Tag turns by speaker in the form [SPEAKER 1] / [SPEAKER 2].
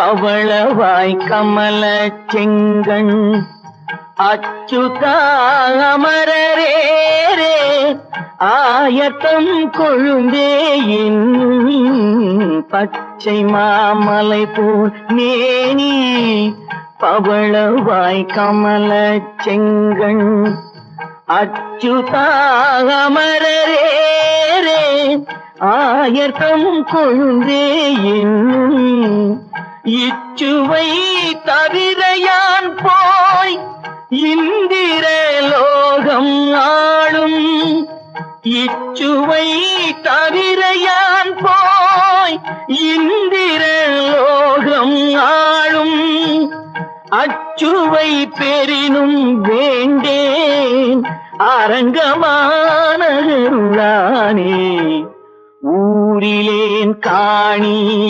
[SPEAKER 1] பவளவாய் கமல செங்கண் அச்சுதா அமரரேரே ஆயத்தம் கொழுந்தே பச்சை மாமலை போல் மேனி பவளவாய் கமல செங்கண் அச்சுதா அமரரேரே ஆயத்தம் கொழுந்தே இச்சுவை தவிர யான் போய் இந்திர லோகம் ஆளும் இச்சுவை தவிர யான் போய் இந்திர லோகம் ஆளும் அச்சுவை பெரினும் வேண்டேன் அரங்கமான ஊரிலேன் காணி